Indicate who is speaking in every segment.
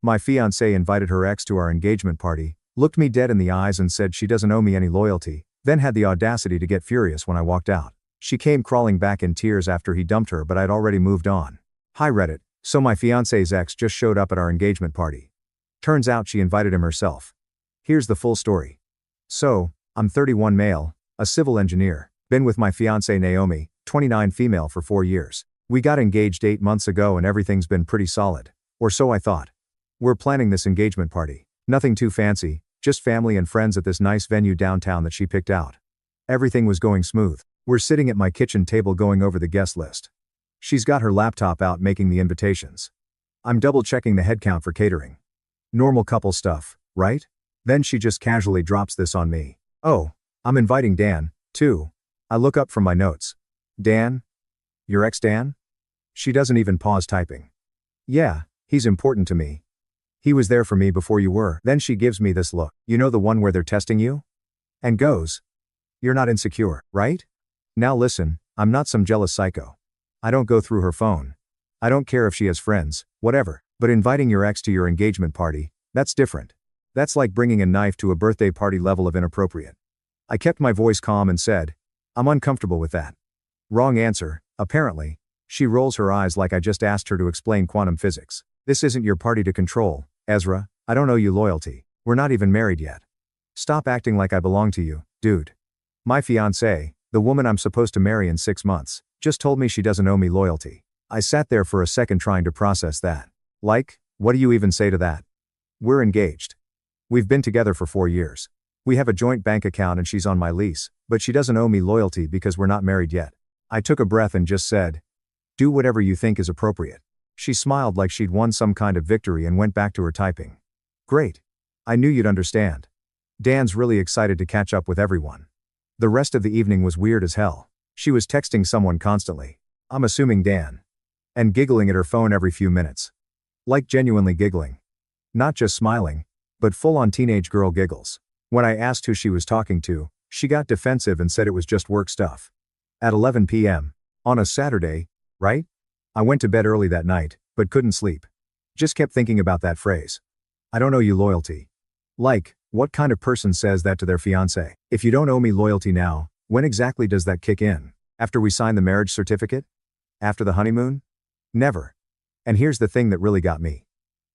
Speaker 1: My fiancée invited her ex to our engagement party, looked me dead in the eyes and said she doesn't owe me any loyalty, then had the audacity to get furious when I walked out. She came crawling back in tears after he dumped her, but I'd already moved on. Hi Reddit, so my fiancée's ex just showed up at our engagement party. Turns out she invited him herself. Here's the full story. So, I'm 31 male, a civil engineer, been with my fiancée Naomi, 29 female for 4 years. We got engaged 8 months ago and everything's been pretty solid. Or so I thought. We're planning this engagement party. Nothing too fancy, just family and friends at this nice venue downtown that she picked out. Everything was going smooth. We're sitting at my kitchen table going over the guest list. She's got her laptop out making the invitations. I'm double checking the head count for catering. Normal couple stuff, right? Then she just casually drops this on me. Oh, I'm inviting Dan, too. I look up from my notes. Dan? Your ex Dan? She doesn't even pause typing. Yeah, he's important to me. He was there for me before you were. Then she gives me this look. You know the one where they're testing you? And goes. You're not insecure, right? Now listen, I'm not some jealous psycho. I don't go through her phone. I don't care if she has friends, whatever. But inviting your ex to your engagement party, that's different. That's like bringing a knife to a birthday party level of inappropriate. I kept my voice calm and said, I'm uncomfortable with that. Wrong answer, apparently. She rolls her eyes like I just asked her to explain quantum physics. This isn't your party to control, Ezra. I don't owe you loyalty. We're not even married yet. Stop acting like I belong to you, dude. My fiancée, the woman I'm supposed to marry in 6 months, just told me she doesn't owe me loyalty. I sat there for a second trying to process that. Like, what do you even say to that? We're engaged. We've been together for 4 years. We have a joint bank account and she's on my lease, but she doesn't owe me loyalty because we're not married yet. I took a breath and just said, do whatever you think is appropriate. She smiled like she'd won some kind of victory and went back to her typing. Great. I knew you'd understand. Dan's really excited to catch up with everyone. The rest of the evening was weird as hell. She was texting someone constantly. I'm assuming Dan. And giggling at her phone every few minutes. Like genuinely giggling. Not just smiling, but full-on teenage girl giggles. When I asked who she was talking to, she got defensive and said it was just work stuff. At 11 p.m. on a Saturday, right? I went to bed early that night, but couldn't sleep. Just kept thinking about that phrase. I don't owe you loyalty. Like, what kind of person says that to their fiancé? If you don't owe me loyalty now, when exactly does that kick in? After we sign the marriage certificate? After the honeymoon? Never. And here's the thing that really got me.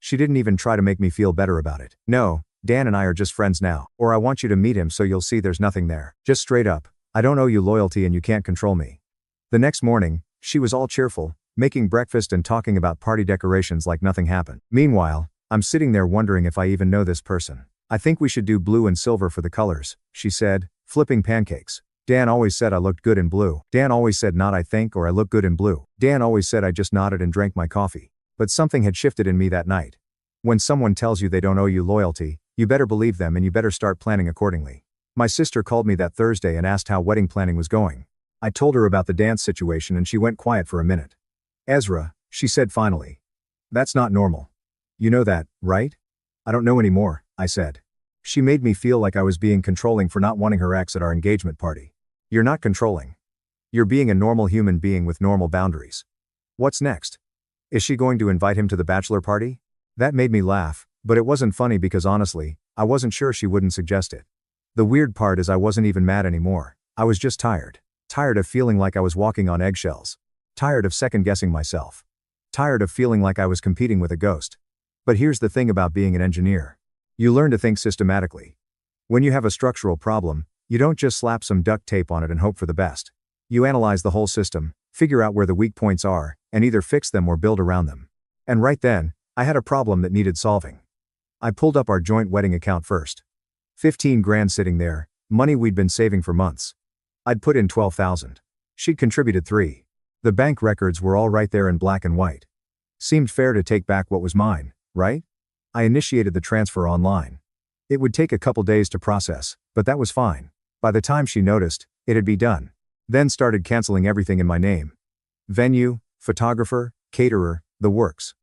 Speaker 1: She didn't even try to make me feel better about it. No, Dan and I are just friends now, or I want you to meet him so you'll see there's nothing there. Just straight up, I don't owe you loyalty and you can't control me. The next morning, she was all cheerful, making breakfast and talking about party decorations like nothing happened. Meanwhile, I'm sitting there wondering if I even know this person. I think we should do blue and silver for the colors, she said, flipping pancakes. Dan always said I looked good in blue. Dan always said not I think or I look good in blue. Dan always said I just nodded and drank my coffee. But something had shifted in me that night. When someone tells you they don't owe you loyalty, you better believe them and you better start planning accordingly. My sister called me that Thursday and asked how wedding planning was going. I told her about the dance situation and she went quiet for a minute. Ezra, she said finally. That's not normal. You know that, right? I don't know anymore, I said. She made me feel like I was being controlling for not wanting her ex at our engagement party. You're not controlling. You're being a normal human being with normal boundaries. What's next? Is she going to invite him to the bachelor party? That made me laugh, but it wasn't funny because honestly, I wasn't sure she wouldn't suggest it. The weird part is I wasn't even mad anymore. I was just tired. Tired of feeling like I was walking on eggshells. Tired of second-guessing myself. Tired of feeling like I was competing with a ghost. But here's the thing about being an engineer. You learn to think systematically. When you have a structural problem, you don't just slap some duct tape on it and hope for the best. You analyze the whole system, figure out where the weak points are, and either fix them or build around them. And right then, I had a problem that needed solving. I pulled up our joint wedding account first. 15 grand sitting there, money we'd been saving for months. I'd put in 12,000. She'd contributed 3. The bank records were all right there in black and white. Seemed fair to take back what was mine, right? I initiated the transfer online. It would take a couple days to process, but that was fine. By the time she noticed, it'd be done. Then started canceling everything in my name. Venue, photographer, caterer, the works.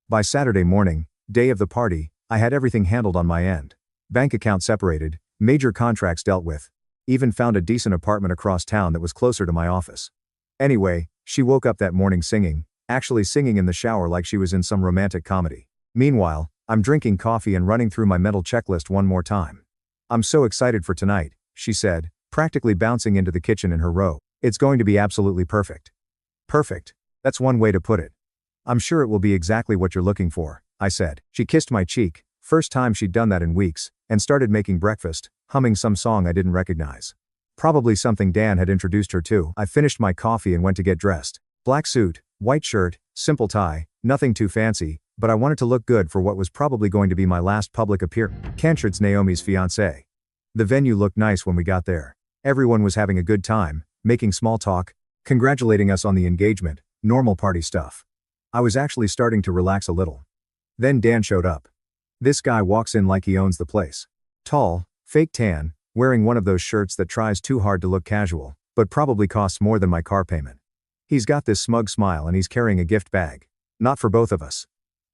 Speaker 1: By Saturday morning, day of the party, I had everything handled on my end. Bank account separated, major contracts dealt with. Even found a decent apartment across town that was closer to my office. Anyway, she woke up that morning singing, actually singing in the shower like she was in some romantic comedy. Meanwhile, I'm drinking coffee and running through my mental checklist one more time. I'm so excited for tonight, she said, practically bouncing into the kitchen in her robe. It's going to be absolutely perfect. Perfect. That's one way to put it. I'm sure it will be exactly what you're looking for, I said. She kissed my cheek, first time she'd done that in weeks, and started making breakfast, humming some song I didn't recognize. Probably something Dan had introduced her to. I finished my coffee and went to get dressed. Black suit, white shirt, simple tie, nothing too fancy, but I wanted to look good for what was probably going to be my last public appearance. Cantrud's Naomi's fiancé. The venue looked nice when we got there. Everyone was having a good time, making small talk, congratulating us on the engagement, normal party stuff. I was actually starting to relax a little. Then Dan showed up. This guy walks in like he owns the place. Tall, fake tan, wearing one of those shirts that tries too hard to look casual, but probably costs more than my car payment. He's got this smug smile and he's carrying a gift bag. Not for both of us.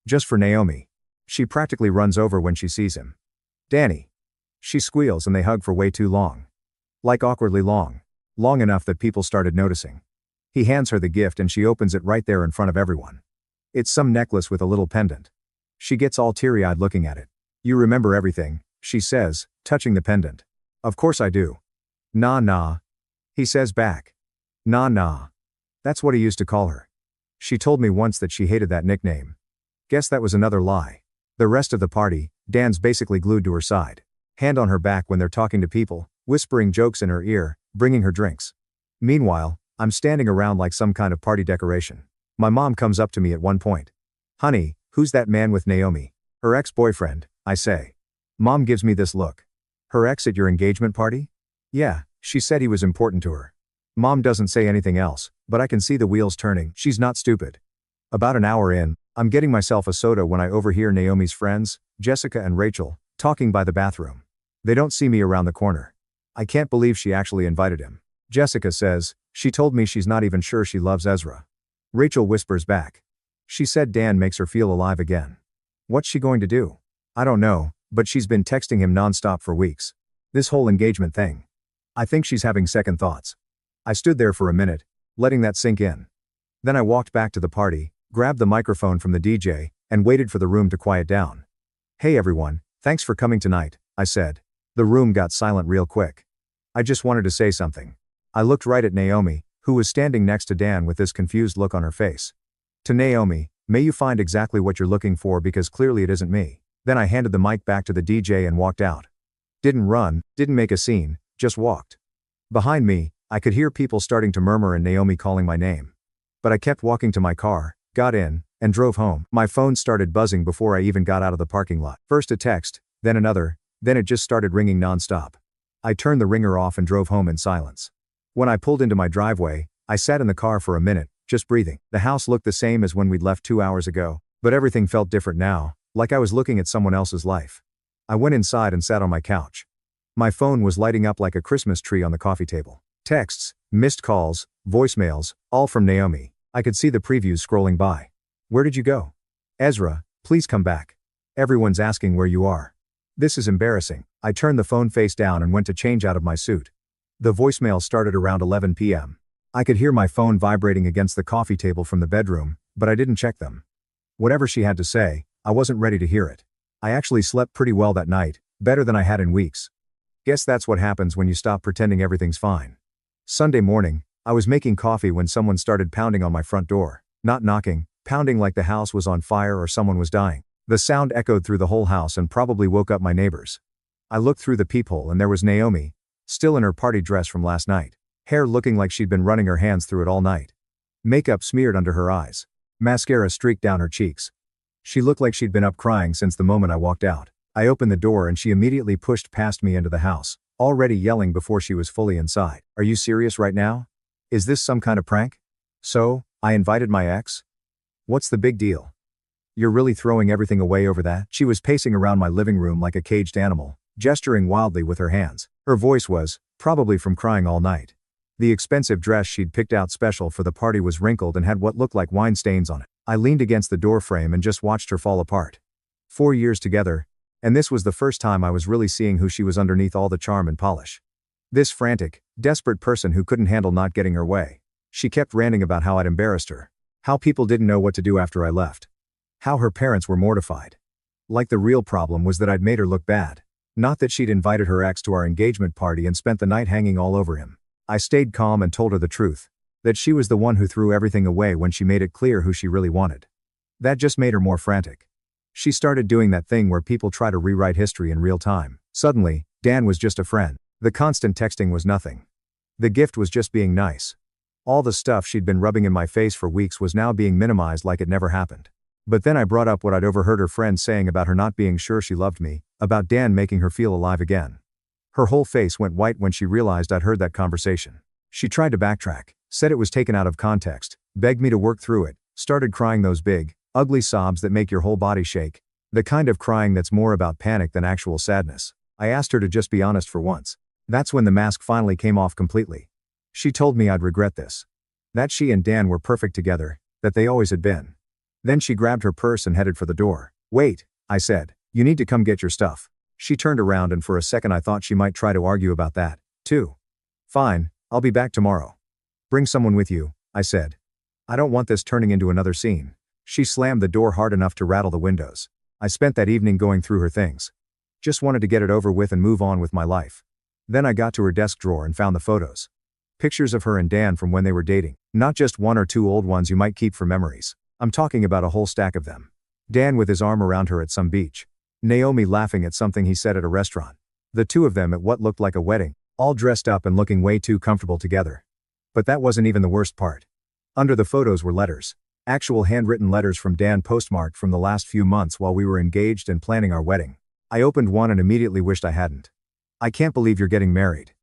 Speaker 1: Just for Naomi. She practically runs over when she sees him. Danny. She squeals and they hug for way too long. Like awkwardly long. Long enough that people started noticing. He hands her the gift and she opens it right there in front of everyone. It's some necklace with a little pendant. She gets all teary-eyed looking at it. You remember everything, she says, touching the pendant. Of course I do. Nah. He says back. Nah. That's what he used to call her. She told me once that she hated that nickname. Guess that was another lie. The rest of the party, Dan's basically glued to her side. Hand on her back when they're talking to people, whispering jokes in her ear, bringing her drinks. Meanwhile, I'm standing around like some kind of party decoration. My mom comes up to me at one point. Honey, who's that man with Naomi? Her ex-boyfriend, I say. Mom gives me this look. Her ex at your engagement party? Yeah, she said he was important to her. Mom doesn't say anything else, but I can see the wheels turning. She's not stupid. About an hour in, I'm getting myself a soda when I overhear Naomi's friends, Jessica and Rachel, talking by the bathroom. They don't see me around the corner. I can't believe she actually invited him. Jessica says, she told me she's not even sure she loves Ezra. Rachel whispers back. She said Dan makes her feel alive again. What's she going to do? I don't know, but she's been texting him nonstop for weeks. This whole engagement thing. I think she's having second thoughts. I stood there for a minute, letting that sink in. Then I walked back to the party, grabbed the microphone from the DJ, and waited for the room to quiet down. Hey everyone, thanks for coming tonight, I said. The room got silent real quick. I just wanted to say something. I looked right at Naomi, who was standing next to Dan with this confused look on her face. To Naomi, may you find exactly what you're looking for because clearly it isn't me. Then I handed the mic back to the DJ and walked out. Didn't run, didn't make a scene, just walked. Behind me, I could hear people starting to murmur and Naomi calling my name. But I kept walking to my car, got in, and drove home. My phone started buzzing before I even got out of the parking lot. First a text, then another, then it just started ringing nonstop. I turned the ringer off and drove home in silence. When I pulled into my driveway, I sat in the car for a minute, just breathing. The house looked the same as when we'd left 2 hours ago, but everything felt different now, like I was looking at someone else's life. I went inside and sat on my couch. My phone was lighting up like a Christmas tree on the coffee table. Texts, missed calls, voicemails, all from Naomi. I could see the previews scrolling by. Where did you go? Ezra, please come back. Everyone's asking where you are. This is embarrassing. I turned the phone face down and went to change out of my suit. The voicemail started around 11 p.m. I could hear my phone vibrating against the coffee table from the bedroom, but I didn't check them. Whatever she had to say, I wasn't ready to hear it. I actually slept pretty well that night, better than I had in weeks. Guess that's what happens when you stop pretending everything's fine. Sunday morning, I was making coffee when someone started pounding on my front door. Not knocking, pounding like the house was on fire or someone was dying. The sound echoed through the whole house and probably woke up my neighbors. I looked through the peephole and there was Naomi, still in her party dress from last night. Hair looking like she'd been running her hands through it all night. Makeup smeared under her eyes. Mascara streaked down her cheeks. She looked like she'd been up crying since the moment I walked out. I opened the door and she immediately pushed past me into the house, already yelling before she was fully inside. Are you serious right now? Is this some kind of prank? So, I invited my ex? What's the big deal? You're really throwing everything away over that? She was pacing around my living room like a caged animal, gesturing wildly with her hands. Her voice was, probably from crying all night. The expensive dress she'd picked out special for the party was wrinkled and had what looked like wine stains on it. I leaned against the door frame and just watched her fall apart. 4 years together, and this was the first time I was really seeing who she was underneath all the charm and polish. This frantic, desperate person who couldn't handle not getting her way. She kept ranting about how I'd embarrassed her. How people didn't know what to do after I left. How her parents were mortified. Like the real problem was that I'd made her look bad. Not that she'd invited her ex to our engagement party and spent the night hanging all over him. I stayed calm and told her the truth. That she was the one who threw everything away when she made it clear who she really wanted. That just made her more frantic. She started doing that thing where people try to rewrite history in real time. Suddenly, Dan was just a friend. The constant texting was nothing. The gift was just being nice. All the stuff she'd been rubbing in my face for weeks was now being minimized like it never happened. But then I brought up what I'd overheard her friends saying about her not being sure she loved me, about Dan making her feel alive again. Her whole face went white when she realized I'd heard that conversation. She tried to backtrack, said it was taken out of context, begged me to work through it, started crying those big, ugly sobs that make your whole body shake. The kind of crying that's more about panic than actual sadness. I asked her to just be honest for once. That's when the mask finally came off completely. She told me I'd regret this. That she and Dan were perfect together, that they always had been. Then she grabbed her purse and headed for the door. "Wait," I said. "You need to come get your stuff." She turned around and for a second I thought she might try to argue about that, too. "Fine, I'll be back tomorrow." "Bring someone with you," I said. "I don't want this turning into another scene." She slammed the door hard enough to rattle the windows. I spent that evening going through her things. Just wanted to get it over with and move on with my life. Then I got to her desk drawer and found the photos. Pictures of her and Dan from when they were dating. Not just one or two old ones you might keep for memories. I'm talking about a whole stack of them. Dan with his arm around her at some beach. Naomi laughing at something he said at a restaurant. The two of them at what looked like a wedding, all dressed up and looking way too comfortable together. But that wasn't even the worst part. Under the photos were letters. Actual handwritten letters from Dan postmarked from the last few months while we were engaged and planning our wedding. I opened one and immediately wished I hadn't. "I can't believe you're getting married.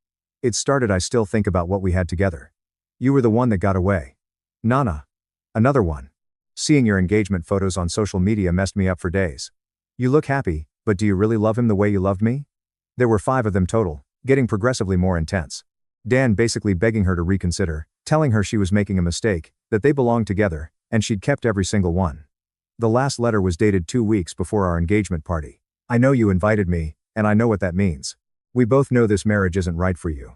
Speaker 1: It started I still think about what we had together. You were the one that got away. Nana." Another one. "Seeing your engagement photos on social media messed me up for days. You look happy, but do you really love him the way you loved me?" There were 5 of them total, getting progressively more intense. Dan basically begging her to reconsider, telling her she was making a mistake, that they belonged together, and she'd kept every single one. The last letter was dated 2 weeks before our engagement party. "I know you invited me, and I know what that means. We both know this marriage isn't right for you.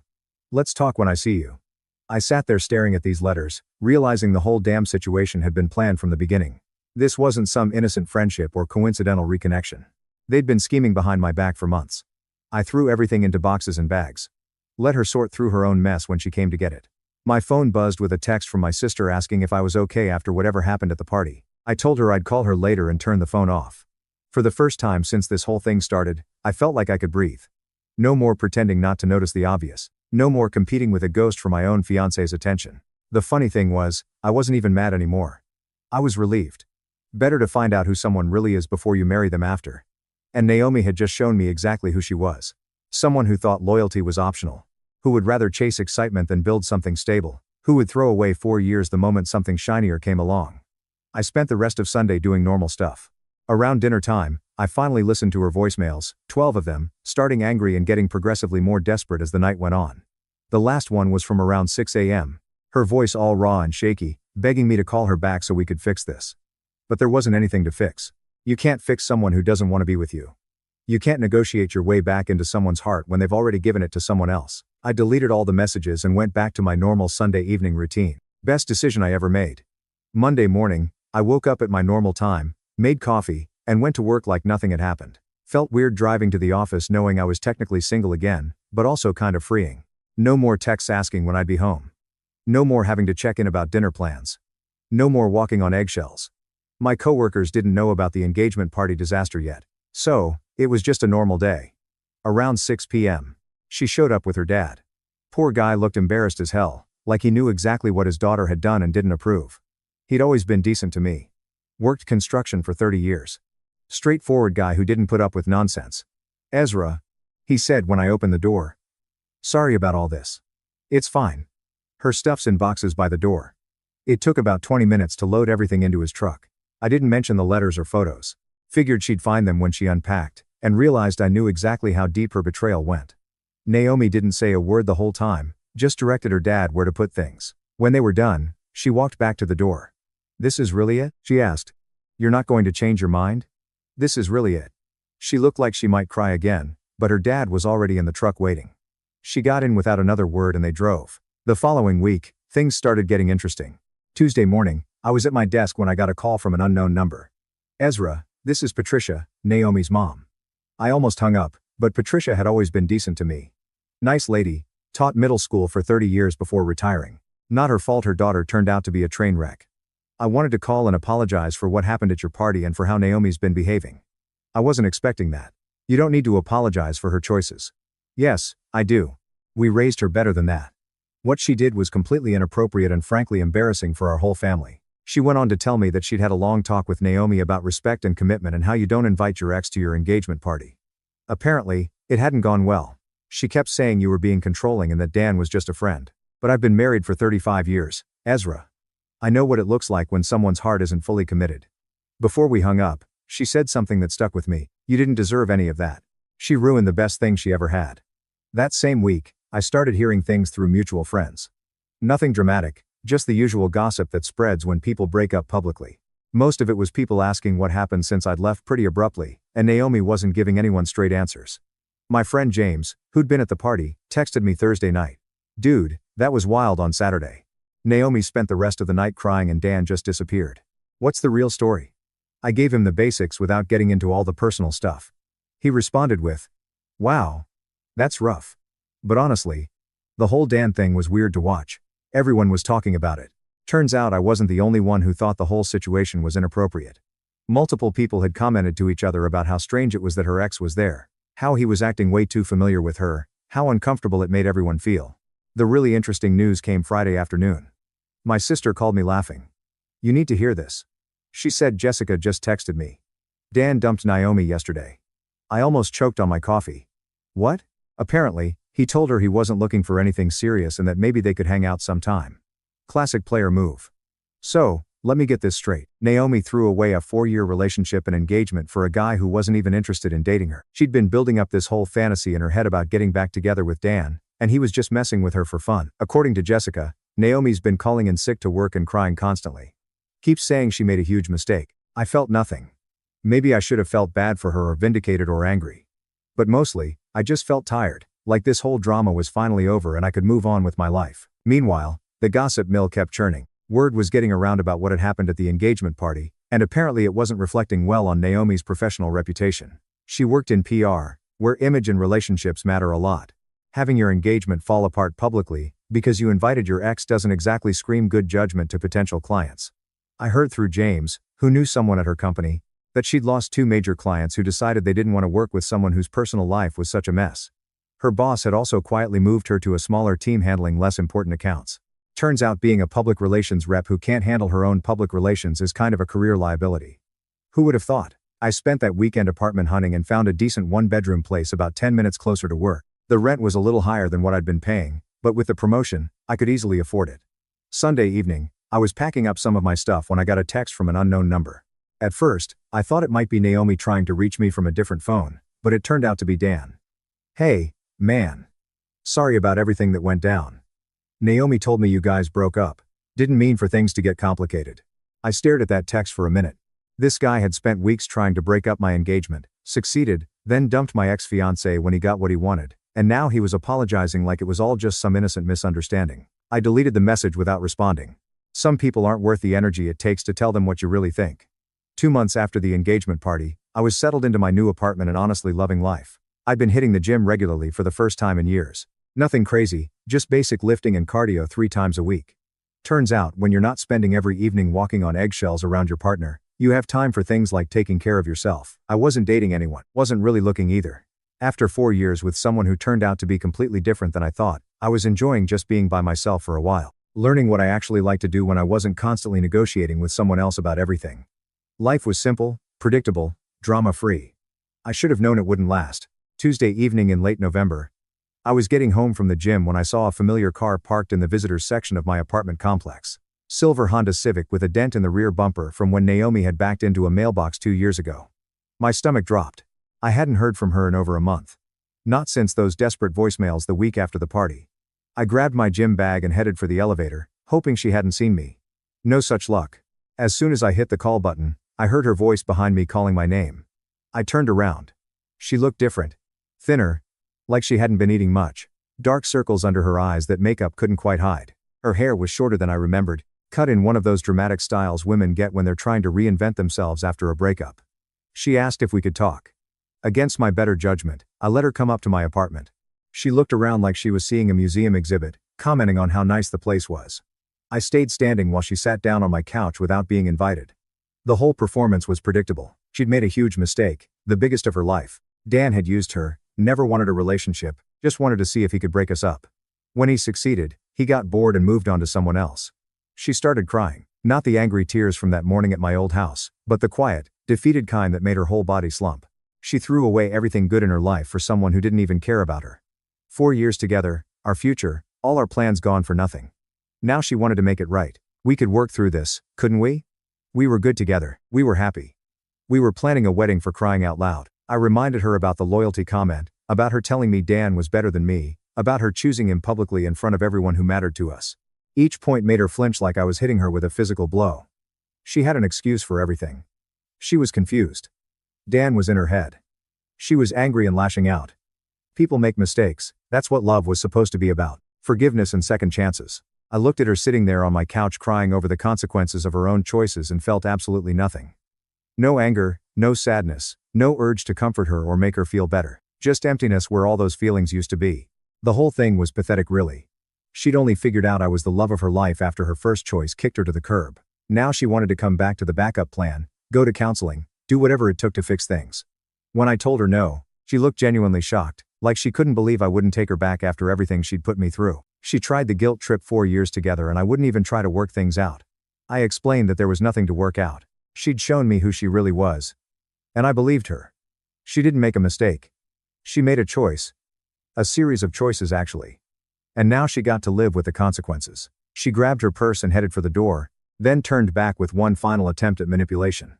Speaker 1: Let's talk when I see you." I sat there staring at these letters, realizing the whole damn situation had been planned from the beginning. This wasn't some innocent friendship or coincidental reconnection. They'd been scheming behind my back for months. I threw everything into boxes and bags. Let her sort through her own mess when she came to get it. My phone buzzed with a text from my sister asking if I was okay after whatever happened at the party. I told her I'd call her later and turned the phone off. For the first time since this whole thing started, I felt like I could breathe. No more pretending not to notice the obvious. No more competing with a ghost for my own fiancé's attention. The funny thing was, I wasn't even mad anymore. I was relieved. Better to find out who someone really is before you marry them after. And Naomi had just shown me exactly who she was. Someone who thought loyalty was optional. Who would rather chase excitement than build something stable. Who would throw away 4 years the moment something shinier came along. I spent the rest of Sunday doing normal stuff. Around dinner time, I finally listened to her voicemails, 12 of them, starting angry and getting progressively more desperate as the night went on. The last one was from around 6 a.m. Her voice all raw and shaky, begging me to call her back so we could fix this. But there wasn't anything to fix. You can't fix someone who doesn't want to be with you. You can't negotiate your way back into someone's heart when they've already given it to someone else. I deleted all the messages and went back to my normal Sunday evening routine. Best decision I ever made. Monday morning, I woke up at my normal time, made coffee, and went to work like nothing had happened. Felt weird driving to the office knowing I was technically single again, but also kind of freeing. No more texts asking when I'd be home. No more having to check in about dinner plans. No more walking on eggshells. My coworkers didn't know about the engagement party disaster yet. So, it was just a normal day. Around 6 p.m. She showed up with her dad. Poor guy looked embarrassed as hell, like he knew exactly what his daughter had done and didn't approve. He'd always been decent to me. Worked construction for 30 years. Straightforward guy who didn't put up with nonsense. "Ezra," he said when I opened the door. "Sorry about all this." "It's fine. Her stuff's in boxes by the door." It took about 20 minutes to load everything into his truck. I didn't mention the letters or photos. Figured she'd find them when she unpacked, and realized I knew exactly how deep her betrayal went. Naomi didn't say a word the whole time, just directed her dad where to put things. When they were done, she walked back to the door. "This is really it?" she asked. "You're not going to change your mind? This is really it." She looked like she might cry again, but her dad was already in the truck waiting. She got in without another word and they drove. The following week, things started getting interesting. Tuesday morning, I was at my desk when I got a call from an unknown number. "Ezra, This is Patricia, Naomi's mom. I almost hung up, but Patricia had always been decent to me. Nice lady, taught middle school for 30 years before retiring. Not her fault her daughter turned out to be a train wreck. I wanted to call and apologize for what happened at your party and for how Naomi's been behaving. I wasn't expecting that. You don't need to apologize for her choices. Yes, I do. We raised her better than that. What she did was completely inappropriate and frankly embarrassing for our whole family. She went on to tell me that she'd had a long talk with Naomi about respect and commitment and how you don't invite your ex to your engagement party. Apparently, it hadn't gone well. She kept saying you were being controlling and that Dan was just a friend. But I've been married for 35 years, Ezra. I know what it looks like when someone's heart isn't fully committed. Before we hung up, she said something that stuck with me. You didn't deserve any of that. She ruined the best thing she ever had. That same week, I started hearing things through mutual friends. Nothing dramatic, just the usual gossip that spreads when people break up publicly. Most of it was people asking what happened since I'd left pretty abruptly, and Naomi wasn't giving anyone straight answers. My friend James, who'd been at the party, texted me Thursday night. Dude, that was wild on Saturday. Naomi spent the rest of the night crying and Dan just disappeared. What's the real story? I gave him the basics without getting into all the personal stuff. He responded with, "Wow. That's rough. But honestly, the whole Dan thing was weird to watch. Everyone was talking about it. Turns out I wasn't the only one who thought the whole situation was inappropriate. Multiple people had commented to each other about how strange it was that her ex was there, how he was acting way too familiar with her, how uncomfortable it made everyone feel. The really interesting news came Friday afternoon. My sister called me laughing. You need to hear this. She said Jessica just texted me. Dan dumped Naomi yesterday. I almost choked on my coffee. What? Apparently, he told her he wasn't looking for anything serious and that maybe they could hang out sometime. Classic player move. So, let me get this straight. Naomi threw away a 4-year relationship and engagement for a guy who wasn't even interested in dating her. She'd been building up this whole fantasy in her head about getting back together with Dan, and he was just messing with her for fun. According to Jessica, Naomi's been calling in sick to work and crying constantly. Keeps saying she made a huge mistake. I felt nothing. Maybe I should have felt bad for her or vindicated or angry. But mostly, I just felt tired, like this whole drama was finally over and I could move on with my life. Meanwhile, the gossip mill kept churning. Word was getting around about what had happened at the engagement party, and apparently it wasn't reflecting well on Naomi's professional reputation. She worked in PR, where image and relationships matter a lot. Having your engagement fall apart publicly, because you invited your ex doesn't exactly scream good judgment to potential clients. I heard through James, who knew someone at her company, that she'd lost 2 major clients who decided they didn't want to work with someone whose personal life was such a mess. Her boss had also quietly moved her to a smaller team handling less important accounts. Turns out being a public relations rep who can't handle her own public relations is kind of a career liability. Who would have thought? I spent that weekend apartment hunting and found a decent 1-bedroom place about 10 minutes closer to work. The rent was a little higher than what I'd been paying, but with the promotion, I could easily afford it. Sunday evening, I was packing up some of my stuff when I got a text from an unknown number. At first, I thought it might be Naomi trying to reach me from a different phone, but it turned out to be Dan. Hey, man. Sorry about everything that went down. Naomi told me you guys broke up. Didn't mean for things to get complicated. I stared at that text for a minute. This guy had spent weeks trying to break up my engagement, succeeded, then dumped my ex-fiancée when he got what he wanted, and now he was apologizing like it was all just some innocent misunderstanding. I deleted the message without responding. Some people aren't worth the energy it takes to tell them what you really think. 2 months after the engagement party, I was settled into my new apartment and honestly loving life. I'd been hitting the gym regularly for the first time in years. Nothing crazy, just basic lifting and cardio 3 times a week. Turns out, when you're not spending every evening walking on eggshells around your partner, you have time for things like taking care of yourself. I wasn't dating anyone, wasn't really looking either. After 4 years with someone who turned out to be completely different than I thought, I was enjoying just being by myself for a while, learning what I actually like to do when I wasn't constantly negotiating with someone else about everything. Life was simple, predictable, drama-free. I should have known it wouldn't last. Tuesday evening in late November, I was getting home from the gym when I saw a familiar car parked in the visitors section of my apartment complex. Silver Honda Civic with a dent in the rear bumper from when Naomi had backed into a mailbox 2 years ago. My stomach dropped. I hadn't heard from her in over a month. Not since those desperate voicemails the week after the party. I grabbed my gym bag and headed for the elevator, hoping she hadn't seen me. No such luck. As soon as I hit the call button, I heard her voice behind me calling my name. I turned around. She looked different. Thinner. Like she hadn't been eating much. Dark circles under her eyes that makeup couldn't quite hide. Her hair was shorter than I remembered, cut in one of those dramatic styles women get when they're trying to reinvent themselves after a breakup. She asked if we could talk. Against my better judgment, I let her come up to my apartment. She looked around like she was seeing a museum exhibit, commenting on how nice the place was. I stayed standing while she sat down on my couch without being invited. The whole performance was predictable. She'd made a huge mistake, the biggest of her life. Dan had used her, never wanted a relationship, just wanted to see if he could break us up. When he succeeded, he got bored and moved on to someone else. She started crying, not the angry tears from that morning at my old house, but the quiet, defeated kind that made her whole body slump. She threw away everything good in her life for someone who didn't even care about her. 4 years together, our future, all our plans gone for nothing. Now she wanted to make it right. We could work through this, couldn't we? We were good together, we were happy. We were planning a wedding, for crying out loud. I reminded her about the loyalty comment, about her telling me Dan was better than me, about her choosing him publicly in front of everyone who mattered to us. Each point made her flinch like I was hitting her with a physical blow. She had an excuse for everything. She was confused. Dan was in her head. She was angry and lashing out. People make mistakes, that's what love was supposed to be about. Forgiveness and second chances. I looked at her sitting there on my couch crying over the consequences of her own choices and felt absolutely nothing. No anger, no sadness, no urge to comfort her or make her feel better. Just emptiness where all those feelings used to be. The whole thing was pathetic, really. She'd only figured out I was the love of her life after her first choice kicked her to the curb. Now she wanted to come back to the backup plan, go to counseling, do whatever it took to fix things. When I told her no, she looked genuinely shocked, like she couldn't believe I wouldn't take her back after everything she'd put me through. She tried the guilt trip 4 years together and I wouldn't even try to work things out. I explained that there was nothing to work out. She'd shown me who she really was. And I believed her. She didn't make a mistake. She made a choice. A series of choices, actually. And now she got to live with the consequences. She grabbed her purse and headed for the door, then turned back with one final attempt at manipulation.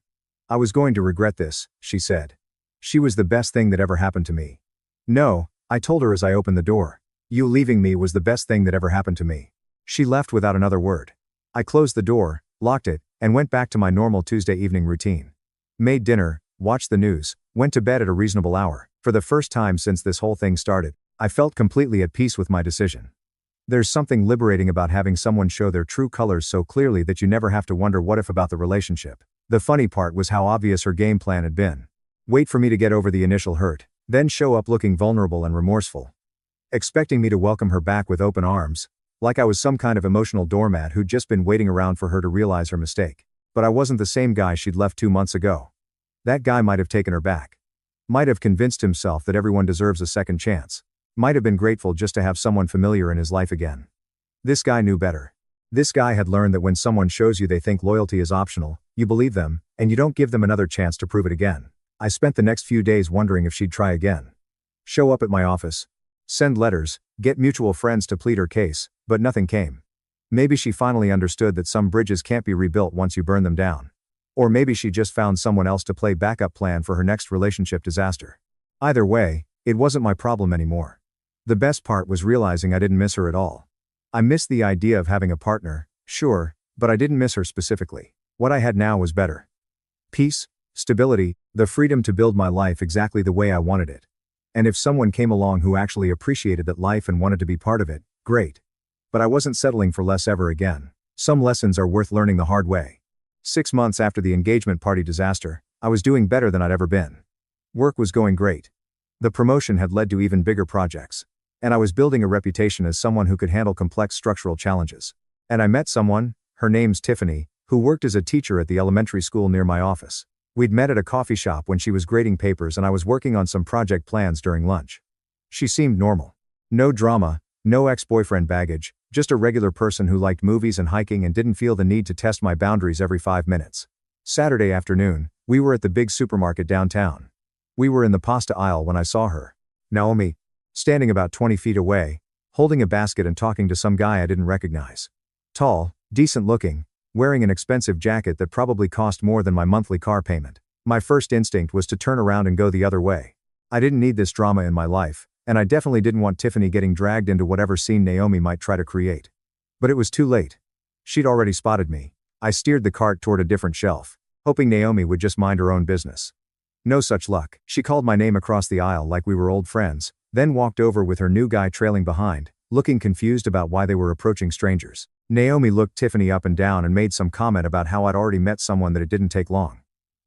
Speaker 1: I was going to regret this, she said. She was the best thing that ever happened to me. No, I told her as I opened the door. You leaving me was the best thing that ever happened to me. She left without another word. I closed the door, locked it, and went back to my normal Tuesday evening routine. Made dinner, watched the news, went to bed at a reasonable hour. For the first time since this whole thing started, I felt completely at peace with my decision. There's something liberating about having someone show their true colors so clearly that you never have to wonder what if about the relationship. The funny part was how obvious her game plan had been. Wait for me to get over the initial hurt, then show up looking vulnerable and remorseful. Expecting me to welcome her back with open arms, like I was some kind of emotional doormat who'd just been waiting around for her to realize her mistake. But I wasn't the same guy she'd left 2 months ago. That guy might have taken her back. Might have convinced himself that everyone deserves a second chance. Might have been grateful just to have someone familiar in his life again. This guy knew better. This guy had learned that when someone shows you they think loyalty is optional, you believe them, and you don't give them another chance to prove it again. I spent the next few days wondering if she'd try again. Show up at my office. Send letters, get mutual friends to plead her case, but nothing came. Maybe she finally understood that some bridges can't be rebuilt once you burn them down. Or maybe she just found someone else to play backup plan for her next relationship disaster. Either way, it wasn't my problem anymore. The best part was realizing I didn't miss her at all. I missed the idea of having a partner, sure, but I didn't miss her specifically. What I had now was better. Peace, stability, the freedom to build my life exactly the way I wanted it. And if someone came along who actually appreciated that life and wanted to be part of it, great. But I wasn't settling for less ever again. Some lessons are worth learning the hard way. 6 months after the engagement party disaster, I was doing better than I'd ever been. Work was going great. The promotion had led to even bigger projects. And I was building a reputation as someone who could handle complex structural challenges. And I met someone, her name's Tiffany, who worked as a teacher at the elementary school near my office. We'd met at a coffee shop when she was grading papers and I was working on some project plans during lunch. She seemed normal. No drama, no ex-boyfriend baggage, just a regular person who liked movies and hiking and didn't feel the need to test my boundaries every 5 minutes. Saturday afternoon, we were at the big supermarket downtown. We were in the pasta aisle when I saw her. Naomi, standing about 20 feet away, holding a basket and talking to some guy I didn't recognize. Tall, decent looking, wearing an expensive jacket that probably cost more than my monthly car payment. My first instinct was to turn around and go the other way. I didn't need this drama in my life, and I definitely didn't want Tiffany getting dragged into whatever scene Naomi might try to create. But it was too late. She'd already spotted me. I steered the cart toward a different shelf, hoping Naomi would just mind her own business. No such luck. She called my name across the aisle like we were old friends, then walked over with her new guy trailing behind, looking confused about why they were approaching strangers. Naomi looked Tiffany up and down and made some comment about how I'd already met someone that it didn't take long.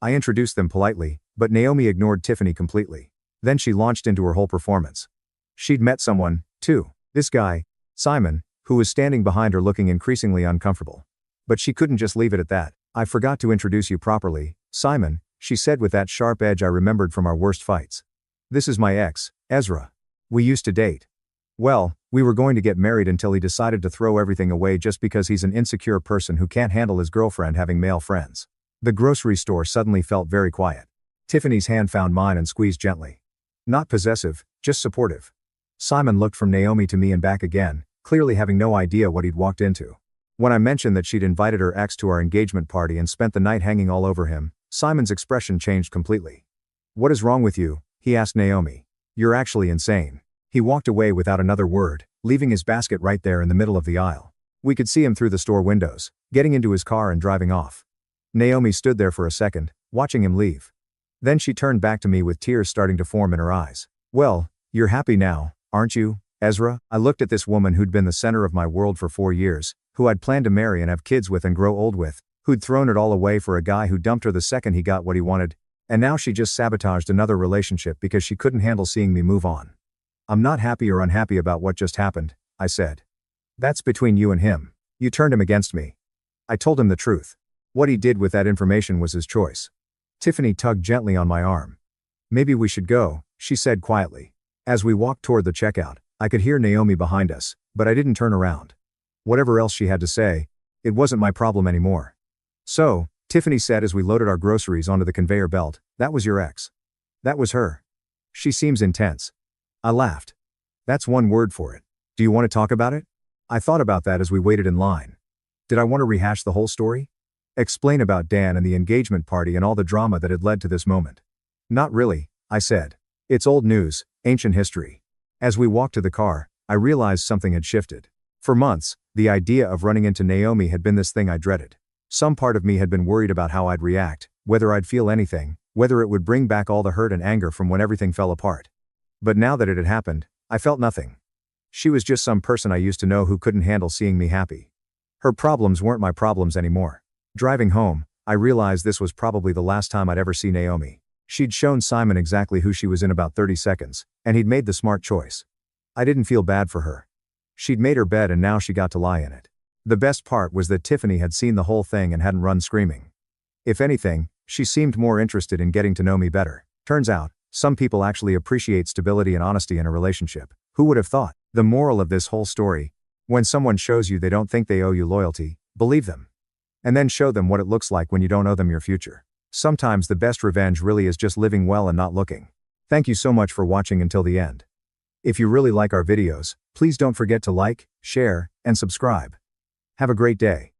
Speaker 1: I introduced them politely, but Naomi ignored Tiffany completely. Then she launched into her whole performance. She'd met someone, too. This guy, Simon, who was standing behind her looking increasingly uncomfortable. But she couldn't just leave it at that. I forgot to introduce you properly, Simon, she said with that sharp edge I remembered from our worst fights. This is my ex, Ezra. We used to date. Well, we were going to get married until he decided to throw everything away just because he's an insecure person who can't handle his girlfriend having male friends. The grocery store suddenly felt very quiet. Tiffany's hand found mine and squeezed gently. Not possessive, just supportive. Simon looked from Naomi to me and back again, clearly having no idea what he'd walked into. When I mentioned that she'd invited her ex to our engagement party and spent the night hanging all over him, Simon's expression changed completely. What is wrong with you? He asked Naomi. You're actually insane. He walked away without another word, leaving his basket right there in the middle of the aisle. We could see him through the store windows, getting into his car and driving off. Naomi stood there for a second, watching him leave. Then she turned back to me with tears starting to form in her eyes. Well, you're happy now, aren't you, Ezra? I looked at this woman who'd been the center of my world for 4 years, who I'd planned to marry and have kids with and grow old with, who'd thrown it all away for a guy who dumped her the second he got what he wanted, and now she just sabotaged another relationship because she couldn't handle seeing me move on. I'm not happy or unhappy about what just happened, I said. That's between you and him. You turned him against me. I told him the truth. What he did with that information was his choice. Tiffany tugged gently on my arm. Maybe we should go, she said quietly. As we walked toward the checkout, I could hear Naomi behind us, but I didn't turn around. Whatever else she had to say, it wasn't my problem anymore. So, Tiffany said as we loaded our groceries onto the conveyor belt, that was your ex. That was her. She seems intense. I laughed. That's one word for it. Do you want to talk about it? I thought about that as we waited in line. Did I want to rehash the whole story? Explain about Dan and the engagement party and all the drama that had led to this moment? Not really, I said. It's old news, ancient history. As we walked to the car, I realized something had shifted. For months, the idea of running into Naomi had been this thing I dreaded. Some part of me had been worried about how I'd react, whether I'd feel anything, whether it would bring back all the hurt and anger from when everything fell apart. But now that it had happened, I felt nothing. She was just some person I used to know who couldn't handle seeing me happy. Her problems weren't my problems anymore. Driving home, I realized this was probably the last time I'd ever see Naomi. She'd shown Simon exactly who she was in about 30 seconds, and he'd made the smart choice. I didn't feel bad for her. She'd made her bed and now she got to lie in it. The best part was that Tiffany had seen the whole thing and hadn't run screaming. If anything, she seemed more interested in getting to know me better. Turns out, some people actually appreciate stability and honesty in a relationship. Who would have thought? The moral of this whole story: when someone shows you they don't think they owe you loyalty, believe them. And then show them what it looks like when you don't owe them your future. Sometimes the best revenge really is just living well and not looking. Thank you so much for watching until the end. If you really like our videos, please don't forget to like, share, and subscribe. Have a great day.